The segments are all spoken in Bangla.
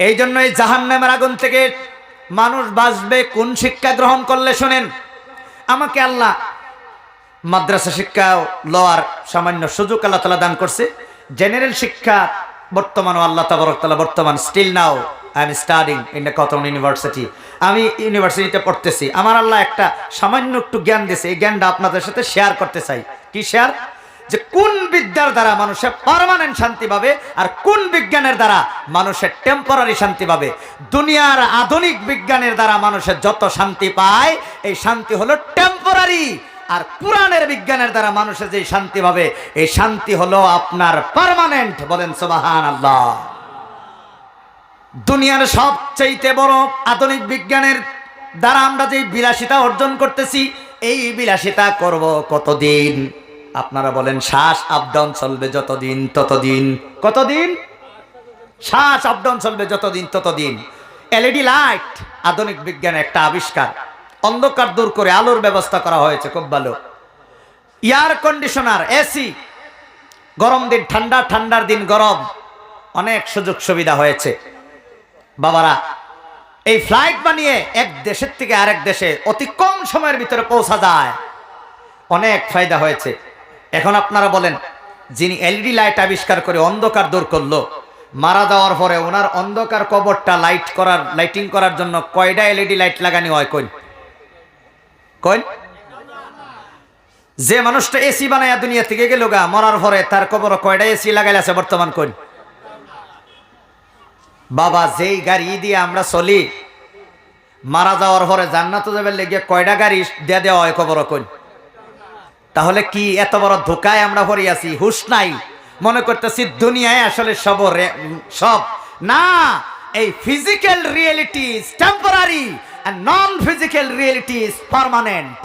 এই জন্যই জাহান্নামের আগুন থেকে মানুষ বাঁচবে কোন শিক্ষা গ্রহণ করলে? শোনেন, আমাকে আল্লাহ মাদ্রাসা শিক্ষা লওয়ার সামান্য সুযোগ আল্লাহ তাআলা দান করছে। জেনারেল শিক্ষা বর্তমানও আল্লাহ তাবারক তাআলা বর্তমান still now I am studying in the Cotton University. আমি ইউনিভার্সিটিতে পড়তেছি। আমার আল্লাহ একটা সামান্য একটু জ্ঞান দিয়েছে, এই জ্ঞানটা আপনাদের সাথে শেয়ার করতে চাই। কি শেয়ার? যে কোন বিদ্যার দ্বারা মানুষের পার্মানেন্ট শান্তি পাবে আর কোন বিজ্ঞানের দ্বারা মানুষের টেম্পোরারি শান্তি পাবে। দুনিয়ার আধুনিক বিজ্ঞানের দ্বারা মানুষের যত শান্তি পায়, এই শান্তি হলো টেম্পোরারি। আর কোরআনের বিজ্ঞানের দ্বারা মানুষের যে শান্তি পাবে, এই শান্তি হলো আপনার পার্মানেন্ট। বলেন সুবহানাল্লাহ। দুনিয়ার সবচেয়ে বড় আধুনিক বিজ্ঞানের দ্বারা আমরা যে বিলাসিতা অর্জন করতেছি, এই বিলাসিতা করব কতদিন? আপনারা বলেন, শ্বাস আপ ডাউন চলবে যতদিন ততদিন। কতদিন? শ্বাস আপ ডাউন চলবে যতদিন ততদিন। এলইডি লাইট আধুনিক বিজ্ঞানের একটা আবিষ্কার। অন্ধকার দূর করে আলোর ব্যবস্থা করা হয়েছে, খুব ভালো। এয়ার কন্ডিশনার, এসি, গরম দিন ঠান্ডা, ঠান্ডার দিন গরম, অনেক সুযোগ সুবিধা হয়েছে। বাবারা, এই ফ্লাইট বানিয়ে এক দেশের থেকে আরেক দেশে অতি কম সময়ের ভিতরে পৌঁছা যায়, অনেক ফায়দা হয়েছে। এখন আপনারা বলেন, যিনি এলইডি লাইট আবিষ্কার করে অন্ধকার দূর করলো, মারা যাওয়ার পরে ওনার অন্ধকার কবরটা লাইটিং করার জন্য কয়টা এলইডি লাইট লাগানি হয়? কই কই? যে মানুষটা এসি বানায়া দুনিয়া থেকে গেল গা, মরার পরে তার কবর কয়টা এসি লাগাইল আছে বর্তমান? কই? বাবা, যেই গাড়ি দিয়ে আমরা চলি, মারা যাওয়ার পরে জান্নাতে যাবে লেগে কয়টা গাড়ি দিয়ে দেওয়া হয় কবর? কই? তাহলে কি এত বড় ধোকায় আমরা পড়ে আছি? হুশ নাই, মনে করতেছি দুনিয়ায় আসলে সব না। এই physical reality is temporary and non-physical reality is permanent.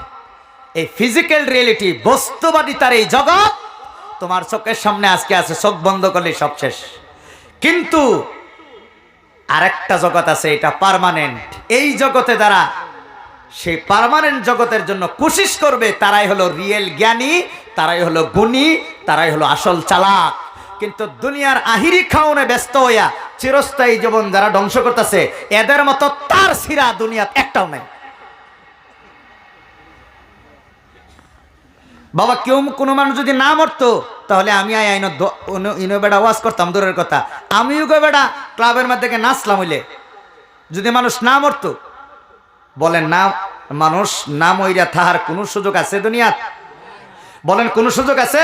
এই ফিজিক্যাল রিয়েলিটি, বস্তুবাদিতার এই জগৎ তোমার চোখের সামনে আজকে আছে, চোখ বন্ধ করলে সব শেষ। কিন্তু আরেকটা জগৎ আছে, এটা পার্মানেন্ট। এই জগতে যারা সেই পার্মানেন্ট জগতের জন্য কোশিশ করবে, তারাই হলো রিয়েল জ্ঞানী, তারাই হলো গুণী, তারাই হলো আসল চালাক। কিন্তু দুনিয়ার আহিরি খাওনে ব্যস্ত হইয়া চিরস্থায়ী জীবন যারা ধ্বংস করতেছে, এদের মতো তার সিরা দুনিয়াত একটাও নাই। বাবা, কেউ কোনো মানুষ যদি না মরতো, তাহলে আমি বেড়া ওয়াজ করতাম, দূরের কথা আমিও গো বেড়া ক্লাবের মধ্যে নাচলাম হইলে। যদি মানুষ না মরতো, বলেন না, মানুষ না মইরা থাহার কোনো সুযোগ আছে দুনিয়াত? বলেন, কোনো সুযোগ আছে?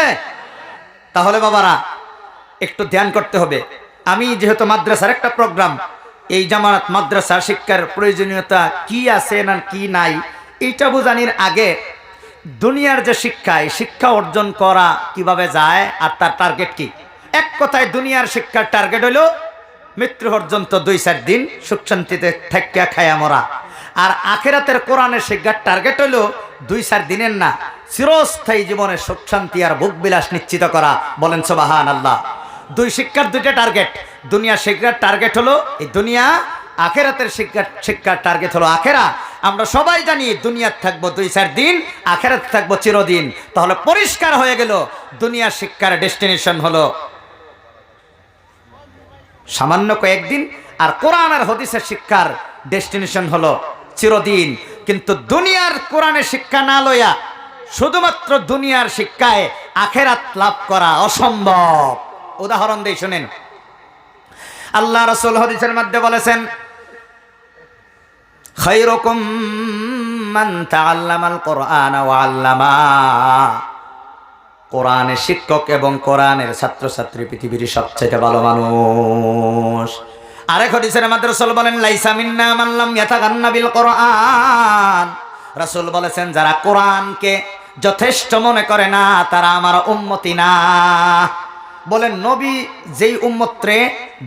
তাহলে বাবারা একটু ধ্যান করতে হবে। আমি যেহেতু মাদ্রাসার একটা প্রোগ্রাম, এই জামানাত মাদ্রাসা শিক্ষার প্রয়োজনীয়তা কি আছে না কি নাই, এইটা বোঝানোর আগে দুনিয়ার যে শিক্ষা, এই শিক্ষা অর্জন করা কিভাবে যায় আর তার টার্গেট কি। এক কথায় দুনিয়ার শিক্ষার টার্গেট হলো মৃত্যু পর্যন্ত 2-4 দিন সুখ শান্তিতে থাকিয়া খায়া মরা। আর আখেরাতের কোরআনের শিক্ষার টার্গেট হলো 2-4 দিনের না, চিরস্থায়ী জীবনের সুখ শান্তি আর ভোগ বিলাস নিশ্চিত করা। বলেন সুবহানাল্লাহ। দুই শিক্ষার দুইটা টার্গেট। দুনিয়া শিক্ষার টার্গেট হলো এই দুনিয়া, আখেরাতের শিক্ষার টার্গেট হলো আখেরা। আমরা সবাই জানি দুনিয়ার থাকবো 2-4 দিন, আখেরাতে থাকবো চিরদিন। তাহলে পরিষ্কার হয়ে গেল, দুনিয়ার শিক্ষার ডেস্টিনেশন হলো সামান্য কয়েকদিন, আর কোরআন আর হাদিসের শিক্ষার ডেস্টিনেশন হলো চিরদিন। কিন্তু দুনিয়ার কোরআনের শিক্ষা না লইয়া শুধুমাত্র দুনিয়ার শিক্ষায় আখেরাত লাভ করা অসম্ভব। উদাহরণ দেই, শুনেন। আল্লাহ রাসূল হাদিসের মধ্যে বলেছেন, খায়রুকুম মান তাআল্লামাল কুরআনা ওয়া আল্লামা। কোরআনের শিক্ষক এবং কোরআনের ছাত্রছাত্রী পৃথিবীর সবচেয়ে ভালো মানুষ। আরেক হাদিসের মধ্যে রাসূল বলেন, লাইসা মিন্না মান লাম ইয়াতাগান্না বিল কুরআন। রাসূল বলেছেন, যারা কোরআনকে যথেষ্ট মনে করে না, তারা আমার উম্মতি না। বলেন, নবী যেই উম্মতরে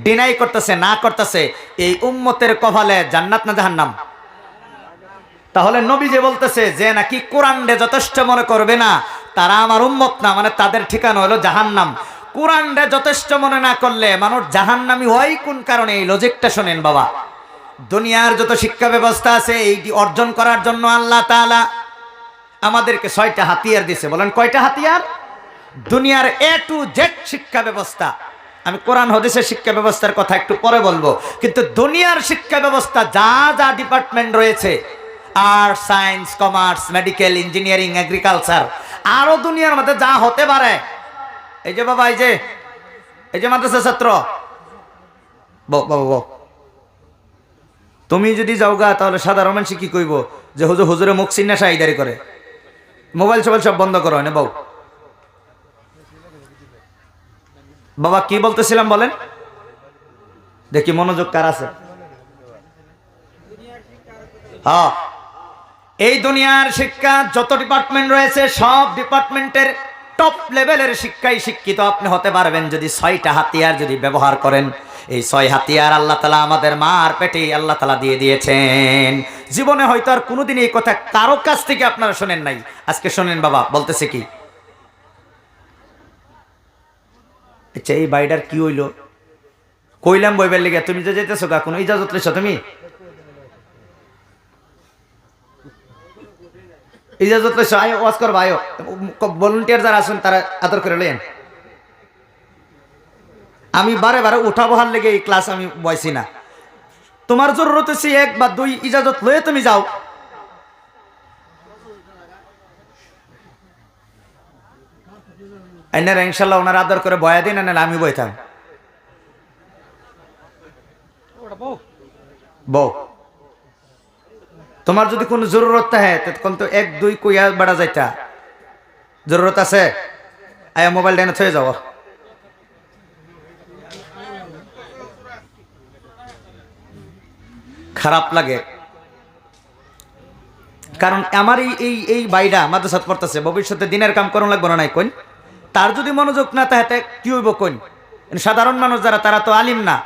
ডিনাই করতেছে, না করতেছে, এই উম্মতের কপালে জান্নাত না জাহান্নাম? তাহলে নবী যে বলতেছে যে নাকি কোরআনকে যথেষ্ট মনে করবে না, তারা আমার উম্মত না, মানে তাদের ঠিকানা হলো জাহান্নাম। কোরআনকে যথেষ্ট মনে না করলে মানুষ জাহান্নামী হয় কোন কারণে? এই লজিকটা শোনেন বাবা। দুনিয়ার যত শিক্ষা ব্যবস্থা আছে, এইটি অর্জন করার জন্য আল্লাহ তাআলা আমাদেরকে 6টা হাতিয়ার দিয়েছে। বলেন, কয়টা হাতিয়ার? দুনিয়ার A to Z শিক্ষা ব্যবস্থা আমি কোরআন হাদিসের শিক্ষা ব্যবস্থার কথা একটু পরে বলবো, কিন্তু দুনিয়ার শিক্ষা ব্যবস্থা যা যা ডিপার্টমেন্ট রয়েছে, arts, science, commerce, medical, engineering, agriculture, আরো দুনিয়ার মধ্যে যা হতে পারে, এই যে বাবা, এই যে মাদ্রাসা ছাত্র, বাবা তুমি যদি যাও গা, তাহলে সাধারণ মানুষ কি কইব যে হুজুরে মুখ চিন্না শাহিদারি করে, মোবাইল সোবাইল সব বন্ধ করো না বাবু। বাবা কি বলতেছিলাম বলেন দেখি, মনোযোগ কার আছে? হ্যাঁ, এই দুনিয়ার শিক্ষা যত ডিপার্টমেন্ট রয়েছে, সব ডিপার্টমেন্টের টপ লেভেলের শিক্ষায় শিক্ষিত আপনি হতে পারবেন যদি 6টা হাতিয়ার যদি ব্যবহার করেন। এই 6 হাতিয়ার আল্লাহ তাআলা আমাদের মার পেটে আল্লাহ তাআলা দিয়ে দিয়েছেন। জীবনে হয়তো আর কোনোদিন এই কথা কারো কাছ থেকে আপনারা শোনেন নাই, আজকে শোনেন। বাবা বলতেছে কি, আচ্ছা এই বাইডার কি হইল? কইলাম বইবার লেগে, তুমি যে যেতেছো গা, কোনো ইজাজত লইছো? তুমি ইজাজত লইছো? আয় ওয়াজ করবা, আয়ো। ভলান্টিয়ার যারা আছেন তারা আদর করে লইয়েন। আমি বারে বারে উঠা বহার লেগে এই ক্লাস আমি বয়সি না। তোমার জরুরত হচ্ছে 1 বা 2 ইজাজত লয়ে তুমি যাও। এনারা ইনশাল্লাহ ওনার আদর করে বয়া দিন, না আমি বইতাম। বউ তোমার যদি কোনো জরুরত থাকে তখন তো 1 2 কইয়া বাড়া যাইতা। জরুরত আছে, আয়া মোবাইল ডাইনে থয়ে যাও। খারাপ লাগে, কারণ আমার এই বাইডা মাদ্রাসাত পড়তেছে, ভবিষ্যতে দিনের কাম করুন লাগবো না নাই কোন? তার যদি মনোযোগ না থাকে কি হইব কোন? সাধারণ মানুষ যারা, তারা তো আলিম না।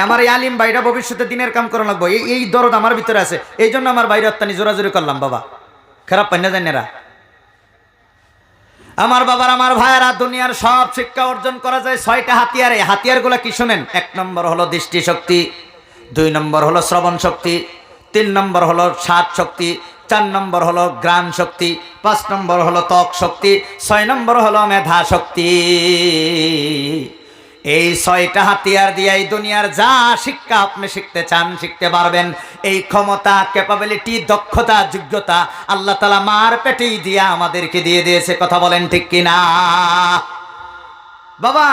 আমার এই আলিম বাইরা ভবিষ্যতে দিনের কাম করুন লাগবো, এই দরদ আমার ভিতরে আছে। এই জন্য আমার বাইরে অত্যানি জোরাজোরি করলাম। বাবা খারাপ পাই না জানেরা? আমার বাবার, আমার ভাইয়েরা, দুনিয়ার সব শিক্ষা অর্জন করা যায় 6টা হাতিয়ারে। হাতিয়ারগুলো কি শুনেন? 1 নম্বর হলো দৃষ্টি শক্তি, 2 নম্বর হলো শ্রবণ শক্তি, 3 নম্বর হলো স্বাদ শক্তি, 4 নম্বর হলো ঘ্রাণ শক্তি, 5 নম্বর হলো ত্বক শক্তি, 6 নম্বর হলো মেধা শক্তি। এই 6টা হাতিয়ার দিয়ে এই দুনিয়ার যা শিক্ষা আপনি শিখতে চান শিখতে পারবেন। এই ক্ষমতা, ক্যাপাবিলিটি, দক্ষতা, যোগ্যতা আল্লাহ তাআলা মার পেটেই দিয়া আমাদেরকে দিয়ে দিয়েছে। কথা বলেন ঠিক কিনা? বাবা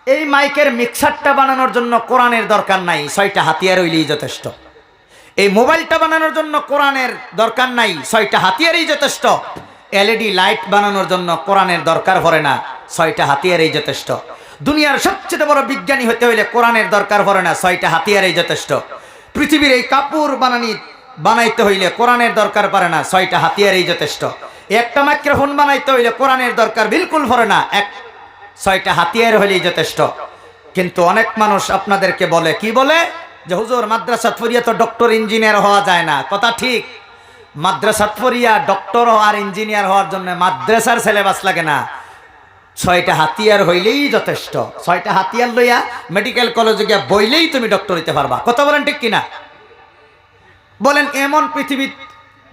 এই মাইকের মিক্সারটা বানানোর জন্য কোরআনের দরকার নাই, 6টা হাতিয়ার হইলেই যথেষ্ট। এই মোবাইলটা বানানোর জন্য কোরআনের দরকার নাই, 6টা হাতিয়ারই যথেষ্ট। এলইডি লাইট বানানোর জন্য কোরআনের দরকার পড়ে না, 6টা হাতিয়ারই যথেষ্ট। দুনিয়ার সবচেয়ে বড় বিজ্ঞানী হতে হইলে কোরআনের দরকার পড়ে না, 6টা হাতিয়ারই যথেষ্ট। পৃথিবীর এই কাপড় বানাইতে হইলে কোরআনের দরকার পড়ে না, 6টা হাতিয়ারই যথেষ্ট। একটা মাইক্রোফোন বানাইতে হইলে কোরআনের দরকার বিলকুল পড়ে না, 6টা হাতিয়ার হইলেই যথেষ্ট। কিন্তু অনেক মানুষ আপনাদেরকে বলে, কি বলে? যে হুজুর মাদ্রাসা পড়িয়া তো ডক্টর ইঞ্জিনিয়ার হওয়া যায় না। কথা ঠিক, মাদ্রাসা পড়িয়া ডক্টর আর ইঞ্জিনিয়ার হওয়ার জন্য মাদ্রাসার সিলেবাস লাগে না, 6টা হাতিয়ার হইলেই যথেষ্ট। 6টা হাতিয়ার লইয়া মেডিকেল কলেজে গিয়া বইলেই তুমি ডক্টর হইতে পারবা। কথা বলেন ঠিক কিনা? বলেন এমন পৃথিবীর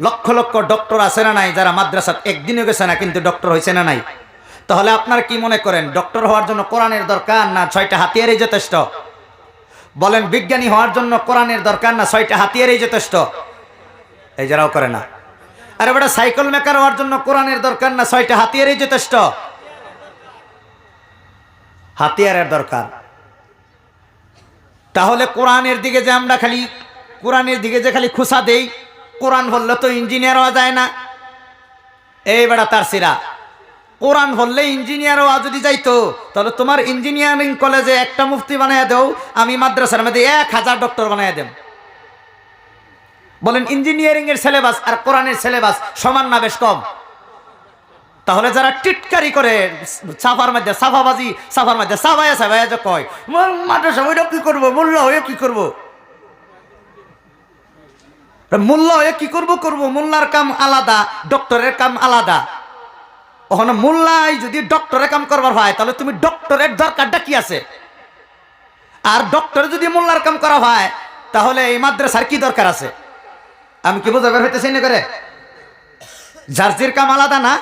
লক্ষ লক্ষ ডক্টর আছে না নাই যারা মাদ্রাসাত একদিনও গেছে না কিন্তু ডক্টর হয়েছে না নাই? তাহলে আপনারা কি মনে করেন, ডক্টর হওয়ার জন্য কোরআনের দরকার না 6টা হাতিয়ারই যথেষ্ট? বলেন বিজ্ঞানী হওয়ার জন্য কোরআনের দরকার না 6টা হাতিয়ারই যথেষ্ট? এই যারাও করে না। আরে বেটা সাইকেল মেকার হওয়ার জন্য কোরআনের দরকার না 6টা হাতিয়ারই যথেষ্ট? হাতিয়ারের দরকার। তাহলে কোরআনের দিকে যে আমরা খালি খুসা দেই, কোরআন বললে তো ইঞ্জিনিয়ার হওয়া যায় না। এই বেটা তার সিরা, কোরআন বললে ইঞ্জিনিয়ার হওয়া যদি যাইতো তাহলে তোমার ইঞ্জিনিয়ারিং কলেজে একটা মুফতি বানাইয়া দেও, আমি মাদ্রাসার মধ্যে 1000 ডক্টর বানাইয়া দেব। বলেন ইঞ্জিনিয়ারিং এর সিলেবাস আর কোরআনের সিলেবাস সমান না বেশ কম? তাহলে যারা টিটকারি করে সাফার মধ্যে সাফাইয়া যে কয় মাদ্রাসা ওইটা কি করবো, মোল্লা হয়ে কি করবো, মোল্লা হয়ে কি করবো, মোল্লার কাম আলাদা, ডক্টরের কাম আলাদা। ওখানে মোল্লাই যদি ডক্টরের কাম করবার হয় তাহলে তুমি ডক্টরের দরকারটা কি আছে? আর ডক্টরে যদি মোল্লার কাম করা হয় তাহলে এই মাদ্রাসার কি দরকার আছে? আমি কি বোঝাবার হইতেছি না করে? জার্জির কাম আলাদা না?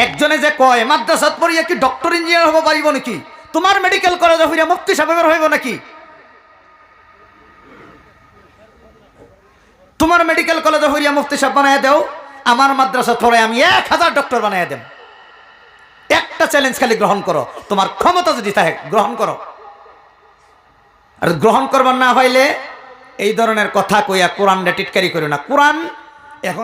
একজনে যে কয় মাদ্রাসাত পড়িয়া কি ডক্টর ইঞ্জিনিয়ার হবো পারিব নাকি, তোমার মেডিকেল কলেজে হইয়া মুফতি সাহেবের হইব নাকি? তোমার মেডিকেল কলেজে হইয়া মুফতি সাহেব বানায় দাও, আমার মাদ্রাসা পড়ে আমি 1000 ডক্টর বানায় দেব। একটা চ্যালেঞ্জ খালি গ্রহণ করো, তোমার ক্ষমতা যদি থাকে গ্রহণ করো। আর গ্রহণ করবার না হইলে এই ধরনের কথা কইয়া কোরআনটা টিটকারি করো না। কোরআন এখন